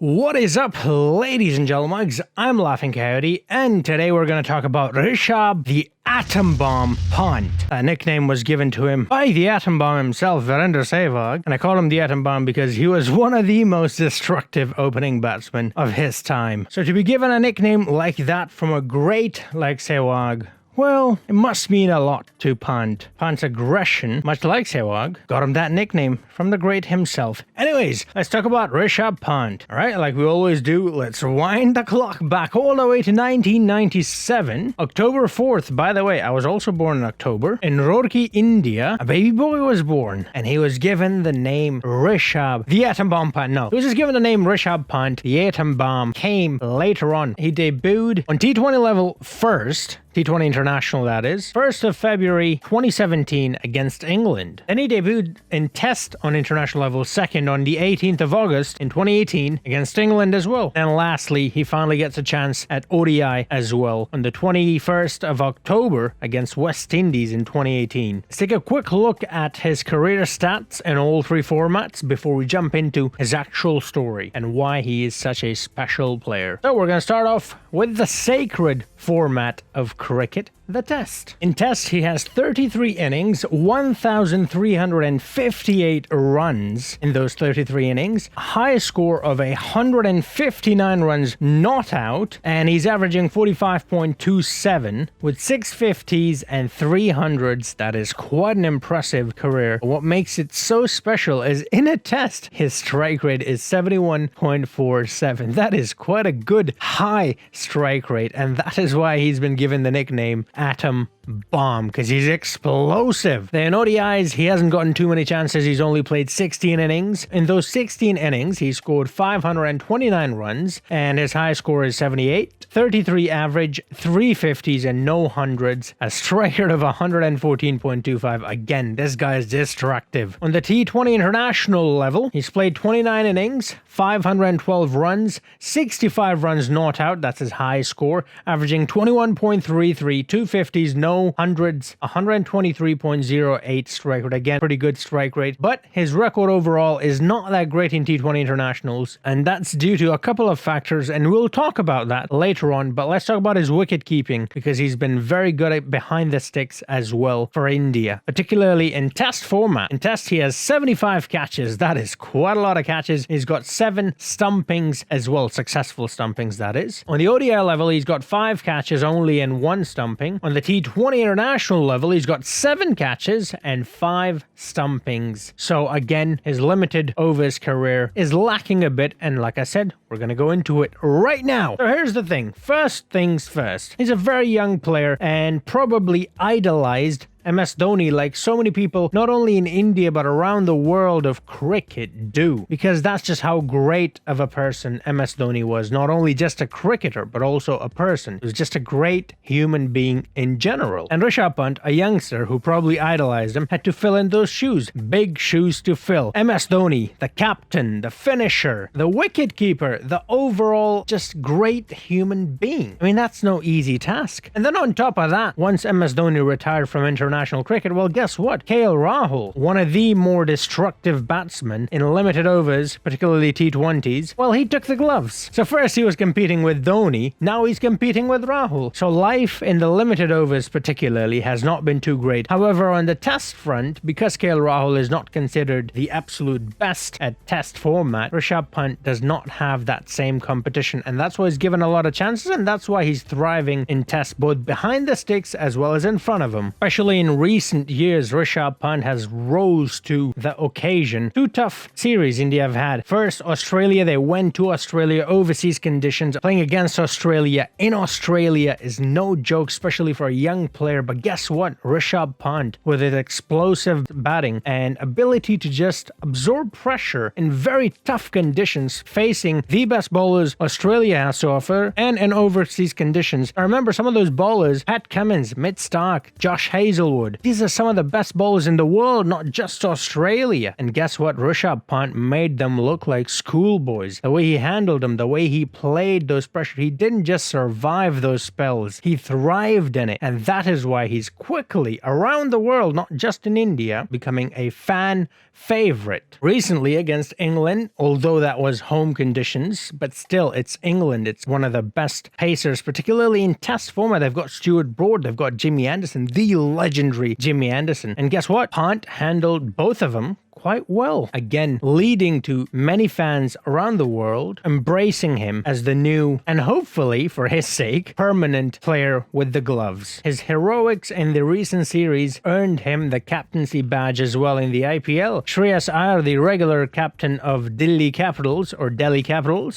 What is up, ladies and gentlemen? I'm Laughing Coyote, and today we're going to talk about Rishabh the Atom Bomb Pant. A nickname was given to him by the Atom Bomb himself, Virender Sehwag, and I call him the Atom Bomb because he was one of the most destructive opening batsmen of his time. So to be given a nickname like that from a great like Sehwag, well, it must mean a lot to Pant. Pant's aggression, much like Sehwag, got him that nickname from the great himself. Anyways, let's talk about Rishabh Pant. Alright, like we always do, let's wind the clock back all the way to 1997. October 4th, by the way, I was also born in October. In Roorkee, India, a baby boy was born, and he was given the name Rishabh, the Atom Bomb Pant. No, he was just given the name Rishabh Pant. The Atom Bomb came later on. He debuted on T20 level first, T20 International that is, 1st of February 2017 against England. Then he debuted in Test on international level second on the 18th of August in 2018 against England as well. And lastly, he finally gets a chance at ODI as well on the 21st of October against West Indies in 2018. Let's take a quick look at his career stats in all three formats before we jump into his actual story and why he is such a special player. So we're going to start off with the sacred format of cricket, the Test. In Test, he has 33 innings, 1,358 runs in those 33 innings, a high score of 159 runs not out, and he's averaging 45.27 with 650s and 300s. That is quite an impressive career. What makes it so special is in a Test, his strike rate is 71.47. That is quite a good high strike rate, and that is why he's been given the nickname Atom Bomb, because he's explosive. Then in ODIs, he hasn't gotten too many chances. He's only played 16 innings. In those 16 innings, he scored 529 runs, and his high score is 78, 33 average, 350s, and no hundreds. A strike rate of 114.25. Again, this guy is destructive. On the T20 International level, he's played 29 innings, 512 runs, 65 runs not out. That's his high score, averaging 21.33, 250s, no hundreds, 123.08 strike rate. Again, pretty good strike rate, but his record overall is not that great in T20 internationals, and that's due to a couple of factors, and we'll talk about that later on. But let's talk about his wicket keeping, because he's been very good at behind the sticks as well for India, particularly in Test format. In Test, he has 75 catches. That is quite a lot of catches. He's got 7 stumpings as well, successful stumpings that is. On the ODI level, he's got 5 catches only and 1 stumping. On the T20 international level, he's got 7 catches and 5 stumpings. So again, his limited overs career is lacking a bit, and like I said, we're going to go into it right now. So here's the thing. First things first. He's a very young player and probably idolized MS Dhoni like so many people, not only in India but around the world of cricket do, because that's just how great of a person MS Dhoni was. Not only just a cricketer, but also a person. He was just a great human being in general. And Rishabh Pant, a youngster who probably idolized him, had to fill in those shoes. Big shoes to fill. MS Dhoni, the captain, the finisher, the wicket keeper, the overall just great human being. I mean, that's no easy task. And then on top of that, once MS Dhoni retired from international cricket, well, guess what? KL Rahul, one of the more destructive batsmen in limited overs, particularly T20s, well, he took the gloves. So first he was competing with Dhoni, now he's competing with Rahul. So life in the limited overs particularly has not been too great. However, on the Test front, because KL Rahul is not considered the absolute best at Test format, Rishabh Pant does not have that same competition, and that's why he's given a lot of chances, and that's why he's thriving in Test, both behind the sticks as well as in front of him. Especially in recent years, Rishabh Pant has rose to the occasion. 2 tough series India have had. First, Australia. They went to Australia, overseas conditions. Playing against Australia in Australia is no joke, especially for a young player. But guess what? Rishabh Pant, with his explosive batting and ability to just absorb pressure in very tough conditions, facing the best bowlers Australia has to offer, and in overseas conditions. I remember some of those bowlers: Pat Cummins, Mitch Starc, Josh Hazelwood, Bollywood. These are some of the best bowlers in the world, not just Australia. And guess what? Rishabh Pant made them look like schoolboys. The way he handled them, the way he played those pressure, he didn't just survive those spells, he thrived in it. And that is why he's quickly around the world, not just in India, becoming a fan favorite. Recently against England, although that was home conditions, but still it's England. It's one of the best pacers, particularly in test format. They've got Stuart Broad, they've got Jimmy Anderson, the legendary Jimmy Anderson. And guess what? Pant handled both of them quite well. Again, leading to many fans around the world embracing him as the new, and hopefully for his sake, permanent player with the gloves. His heroics in the recent series earned him the captaincy badge as well in the IPL. Shreyas Iyer, the regular captain of Delhi Capitals,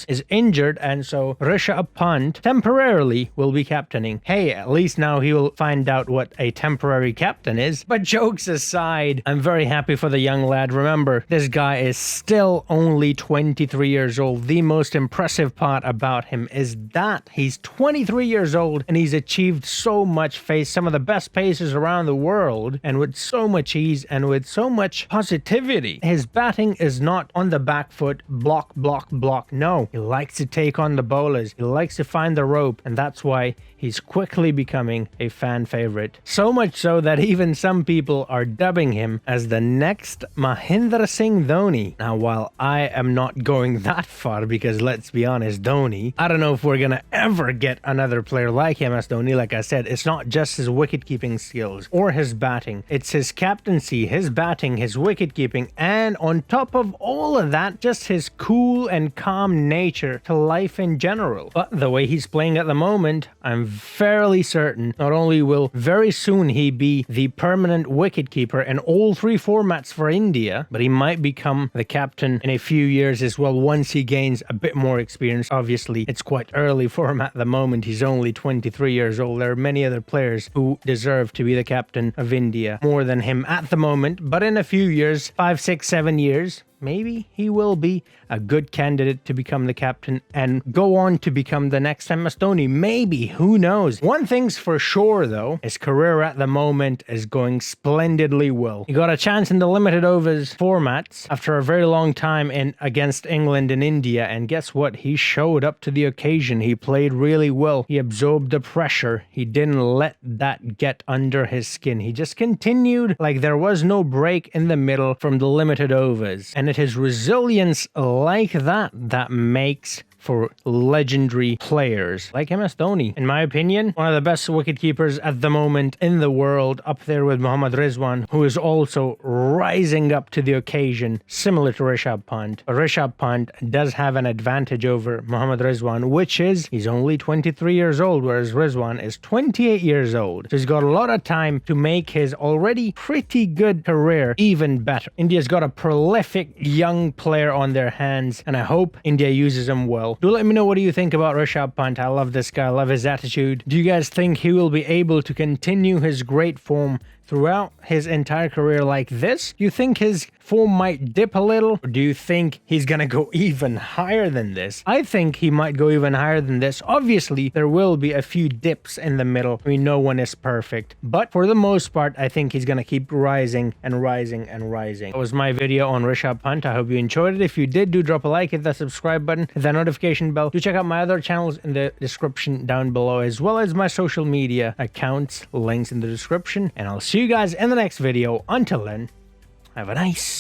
is injured, and so Rishabh Pant temporarily will be captaining. Hey, at least now he will find out what a temporary captain is. But jokes aside, I'm very happy for the young lad. Remember, this guy is still only 23 years old. The most impressive part about him is that he's 23 years old and he's achieved so much, faced some of the best pacers around the world, and with so much ease and with so much positivity. His batting is not on the back foot, block, block, block. No, he likes to take on the bowlers. He likes to find the rope, and that's why he's quickly becoming a fan favorite. So much so that even some people are dubbing him as the next Mahendra Singh Dhoni. Now, while I am not going that far, because let's be honest, Dhoni, I don't know if we're gonna ever get another player like him as Dhoni. Like I said, it's not just his wicket-keeping skills or his batting. It's his captaincy, his batting, his wicket-keeping, and on top of all of that, just his cool and calm nature to life in general. But the way he's playing at the moment, I'm fairly certain not only will very soon he be the permanent wicketkeeper in all three formats for India, but he might become the captain in a few years as well once he gains a bit more experience. Obviously, it's quite early for him at the moment. He's only 23 years old. There are many other players who deserve to be the captain of India more than him at the moment, but in a few years, 5, 6, 7 years, maybe he will be a good candidate to become the captain and go on to become the next MS Dhoni. Maybe, who knows? One thing's for sure though, his career at the moment is going splendidly well. He got a chance in the limited overs formats after a very long time against England and India, and guess what? He showed up to the occasion. He played really well. He absorbed the pressure. He didn't let that get under his skin. He just continued like there was no break in the middle from the limited overs. And it is resilience like that makes for legendary players like MS Dhoni. In my opinion, one of the best wicketkeepers at the moment in the world, up there with Mohammad Rizwan, who is also rising up to the occasion, similar to Rishabh Pant. But Rishabh Pant does have an advantage over Mohammad Rizwan, which is he's only 23 years old, whereas Rizwan is 28 years old. So he's got a lot of time to make his already pretty good career even better. India's got a prolific young player on their hands, and I hope India uses him well. Do let me know, what do you think about Rishabh Pant? I love this guy. I love his attitude. Do you guys think he will be able to continue his great form throughout his entire career like this? Do you think his form might dip a little? Or do you think he's gonna go even higher than this? I think he might go even higher than this. Obviously, there will be a few dips in the middle. I mean, no one is perfect. But for the most part, I think he's gonna keep rising and rising and rising. That was my video on Rishabh Pant. I hope you enjoyed it. If you did, do drop a like, hit that subscribe button, hit that notification bell. Do check out my other channels in the description down below, as well as my social media accounts, links in the description. And I'll see you guys in the next video. Until then, have a nice